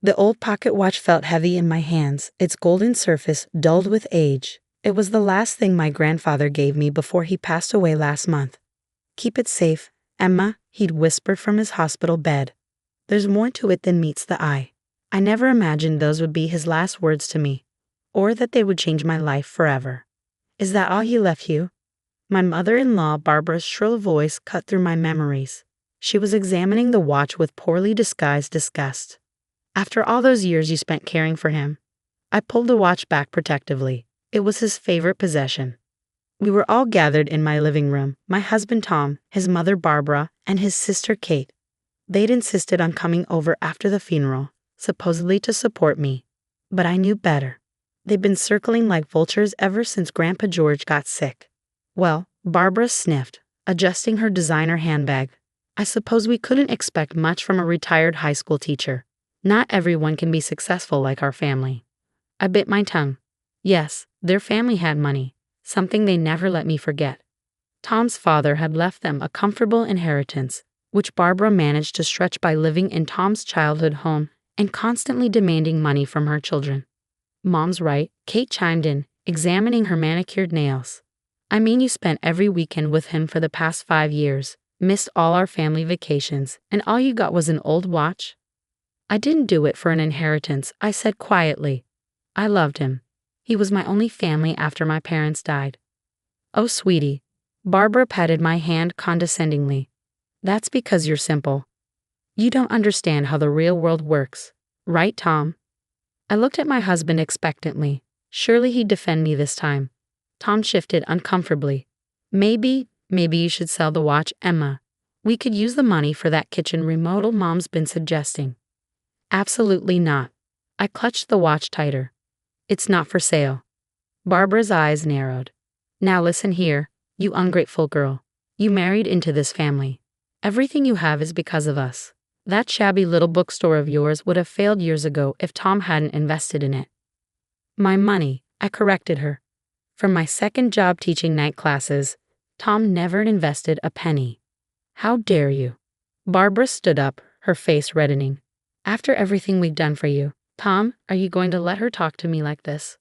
The old pocket watch felt heavy in my hands, its golden surface dulled with age. It was the last thing my grandfather gave me before he passed away last month. "Keep it safe, Emma," he'd whispered from his hospital bed. "There's more to it than meets the eye." I never imagined those would be his last words to me, or that they would change my life forever. "Is that all he left you?" My mother-in-law Barbara's shrill voice cut through my memories. She was examining the watch with poorly disguised disgust. "After all those years you spent caring for him." I pulled the watch back protectively. It was his favorite possession. We were all gathered in my living room, my husband Tom, his mother Barbara, and his sister Kate. They'd insisted on coming over after the funeral, supposedly to support me. But I knew better. They'd been circling like vultures ever since Grandpa George got sick. Well, Barbara sniffed, adjusting her designer handbag. "I suppose we couldn't expect much from a retired high school teacher. Not everyone can be successful like our family." I bit my tongue. Yes, their family had money, something they never let me forget. Tom's father had left them a comfortable inheritance, which Barbara managed to stretch by living in Tom's childhood home and constantly demanding money from her children. "Mom's right," Kate chimed in, examining her manicured nails. "I mean, you spent every weekend with him for the past 5 years, missed all our family vacations, and all you got was an old watch?" "I didn't do it for an inheritance," I said quietly. "I loved him. He was my only family after my parents died." "Oh, sweetie." Barbara patted my hand condescendingly. "That's because you're simple. You don't understand how the real world works. Right, Tom?" I looked at my husband expectantly. Surely he'd defend me this time. Tom shifted uncomfortably. Maybe you should sell the watch, Emma. We could use the money for that kitchen remodel Mom's been suggesting." "Absolutely not." I clutched the watch tighter. "It's not for sale." Barbara's eyes narrowed. "Now listen here, you ungrateful girl. You married into this family. Everything you have is because of us. That shabby little bookstore of yours would have failed years ago if Tom hadn't invested in it." "My money," I corrected her. "From my second job teaching night classes, Tom never invested a penny." "How dare you?" Barbara stood up, her face reddening. "After everything we've done for you, Tom, are you going to let her talk to me like this?"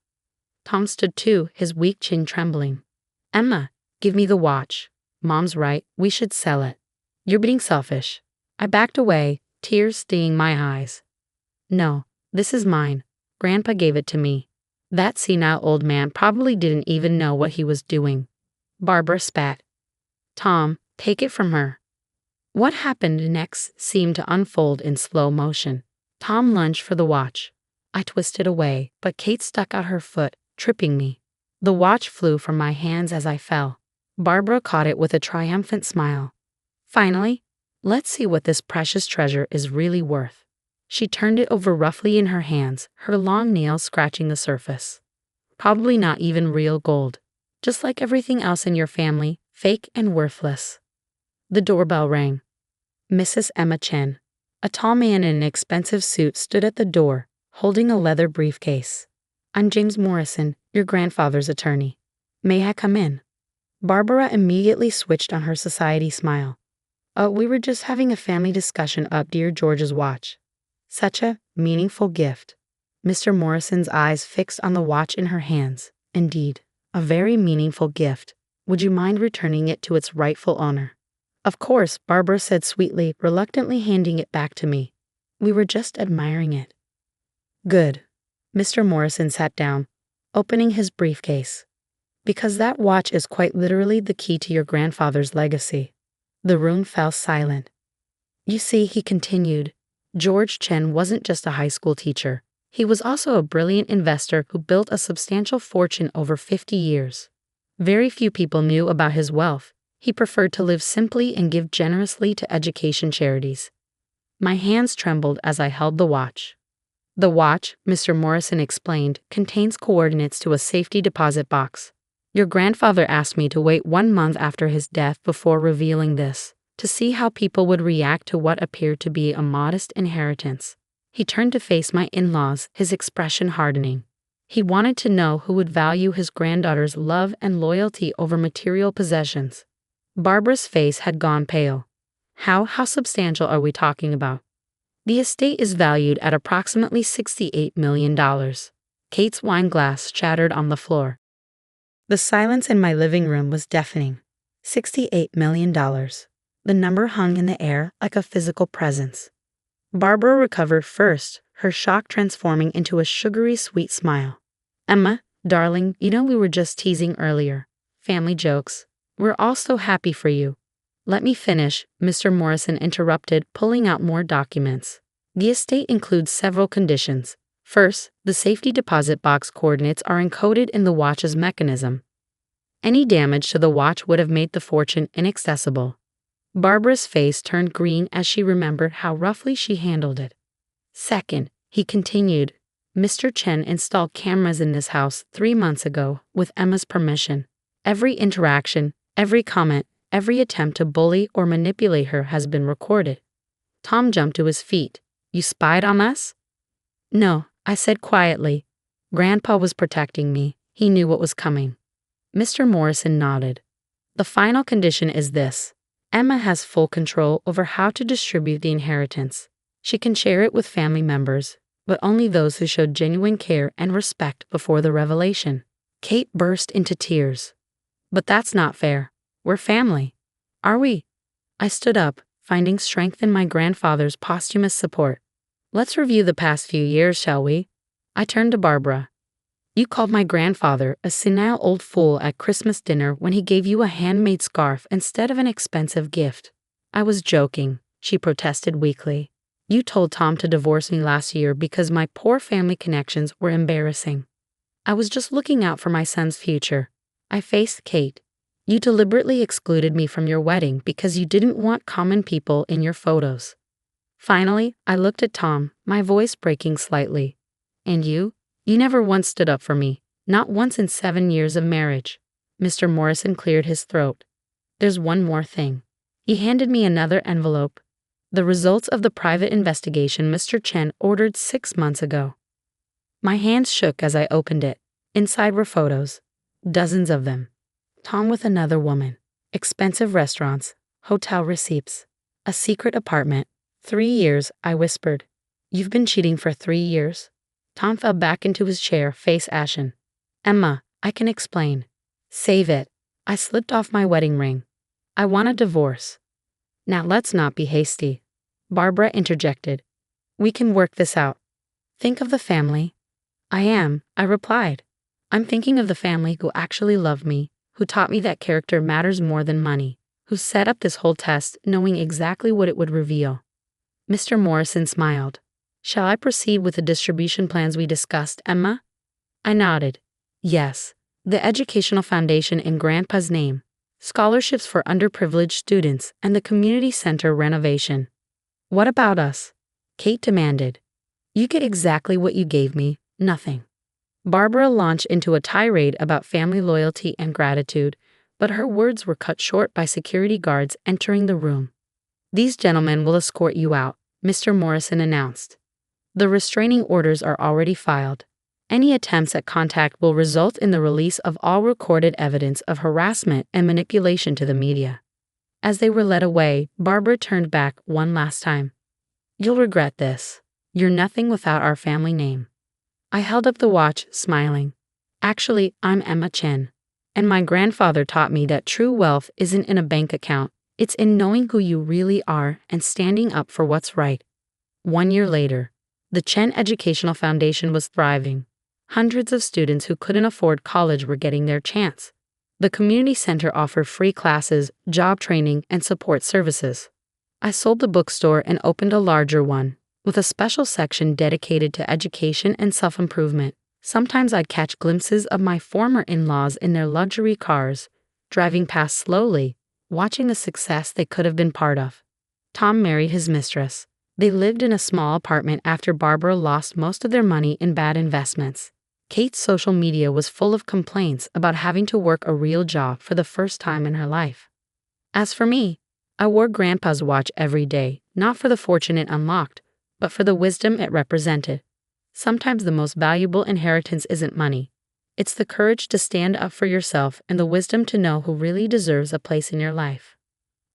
Tom stood too, his weak chin trembling. "Emma, give me the watch. Mom's right, we should sell it. You're being selfish." I backed away, tears stinging my eyes. "No, this is mine. Grandpa gave it to me. That senile old man probably didn't even know what he was doing." Barbara spat. "Tom, take it from her." What happened next seemed to unfold in slow motion. Tom lunged for the watch. I twisted away, but Kate stuck out her foot, tripping me. The watch flew from my hands as I fell. Barbara caught it with a triumphant smile. "Finally, let's see what this precious treasure is really worth." She turned it over roughly in her hands, her long nails scratching the surface. "Probably not even real gold. Just like everything else in your family, fake and worthless." The doorbell rang. Mrs. Emma Chen, a tall man in an expensive suit, stood at the door, holding a leather briefcase. "I'm James Morrison, your grandfather's attorney. May I come in?" Barbara immediately switched on her society smile. We were just having a family discussion up dear George's watch." Such a meaningful gift. Mr. Morrison's eyes fixed on the watch in her hands. "Indeed, a very meaningful gift. Would you mind returning it to its rightful owner?" "Of course," Barbara said sweetly, reluctantly handing it back to me. "We were just admiring it." "Good." Mr. Morrison sat down, opening his briefcase. "Because that watch is quite literally the key to your grandfather's legacy." The room fell silent. "You see," he continued, "George Chen wasn't just a high school teacher. He was also a brilliant investor who built a substantial fortune over 50 years. Very few people knew about his wealth. He preferred to live simply and give generously to education charities." My hands trembled as I held the watch. "The watch," Mr. Morrison explained, "contains coordinates to a safety deposit box. Your grandfather asked me to wait 1 month after his death before revealing this, to see how people would react to what appeared to be a modest inheritance." He turned to face my in-laws, his expression hardening. He wanted to know who would value his granddaughter's love and loyalty over material possessions. Barbara's face had gone pale. How substantial are we talking about?" The estate is valued at approximately $68 million. Kate's wine glass shattered on the floor. The silence in my living room was deafening. $68 million. The number hung in the air like a physical presence. Barbara recovered first, her shock transforming into a sugary sweet smile. Emma, darling, you know we were just teasing earlier. Family jokes. We're all so happy for you. Let me finish, Mr. Morrison interrupted, pulling out more documents. The estate includes several conditions. First, the safety deposit box coordinates are encoded in the watch's mechanism. Any damage to the watch would have made the fortune inaccessible. Barbara's face turned green as she remembered how roughly she handled it. Second, he continued, Mr. Chen installed cameras in this house 3 months ago with Emma's permission. Every interaction, every comment, every attempt to bully or manipulate her has been recorded. Tom jumped to his feet. You spied on us? No, I said quietly. Grandpa was protecting me. He knew what was coming. Mr. Morrison nodded. The final condition is this. Emma has full control over how to distribute the inheritance. She can share it with family members, but only those who showed genuine care and respect before the revelation. Kate burst into tears. But that's not fair. We're family. Are we? I stood up, finding strength in my grandfather's posthumous support. Let's review the past few years, shall we? I turned to Barbara. You called my grandfather a senile old fool at Christmas dinner when he gave you a handmade scarf instead of an expensive gift. I was joking, she protested weakly. You told Tom to divorce me last year because my poor family connections were embarrassing. I was just looking out for my son's future. I faced Kate. You deliberately excluded me from your wedding because you didn't want common people in your photos. Finally, I looked at Tom, my voice breaking slightly. And you? You never once stood up for me, not once in 7 years of marriage. Mr. Morrison cleared his throat. There's one more thing. He handed me another envelope. The results of the private investigation Mr. Chen ordered 6 months ago. My hands shook as I opened it. Inside were photos. Dozens of them. Tom with another woman. Expensive restaurants. Hotel receipts. A secret apartment. 3 years, I whispered. You've been cheating for 3 years? Tom fell back into his chair, face ashen. Emma, I can explain. Save it. I slipped off my wedding ring. I want a divorce. Now let's not be hasty. Barbara interjected. We can work this out. Think of the family. I am, I replied. I'm thinking of the family who actually loved me, who taught me that character matters more than money, who set up this whole test knowing exactly what it would reveal. Mr. Morrison smiled. Shall I proceed with the distribution plans we discussed, Emma? I nodded. Yes. The educational foundation in Grandpa's name, scholarships for underprivileged students, and the community center renovation. What about us? Kate demanded. You get exactly what you gave me, nothing. Barbara launched into a tirade about family loyalty and gratitude, but her words were cut short by security guards entering the room. These gentlemen will escort you out, Mr. Morrison announced. The restraining orders are already filed. Any attempts at contact will result in the release of all recorded evidence of harassment and manipulation to the media. As they were led away, Barbara turned back one last time. You'll regret this. You're nothing without our family name. I held up the watch, smiling. Actually, I'm Emma Chen. And my grandfather taught me that true wealth isn't in a bank account. It's in knowing who you really are and standing up for what's right. 1 year later, the Chen Educational Foundation was thriving. Hundreds of students who couldn't afford college were getting their chance. The community center offered free classes, job training, and support services. I sold the bookstore and opened a larger one, with a special section dedicated to education and self-improvement. Sometimes I'd catch glimpses of my former in-laws in their luxury cars, driving past slowly, watching the success they could have been part of. Tom married his mistress. They lived in a small apartment after Barbara lost most of their money in bad investments. Kate's social media was full of complaints about having to work a real job for the first time in her life. As for me, I wore Grandpa's watch every day, not for the fortune it unlocked, but for the wisdom it represented. Sometimes the most valuable inheritance isn't money. It's the courage to stand up for yourself and the wisdom to know who really deserves a place in your life.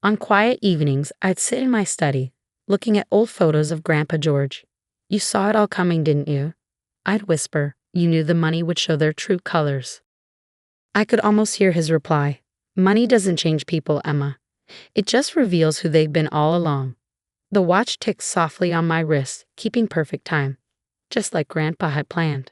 On quiet evenings, I'd sit in my study, looking at old photos of Grandpa George. You saw it all coming, didn't you? I'd whisper, you knew the money would show their true colors. I could almost hear his reply. Money doesn't change people, Emma. It just reveals who they've been all along. The watch ticked softly on my wrist, keeping perfect time, just like Grandpa had planned.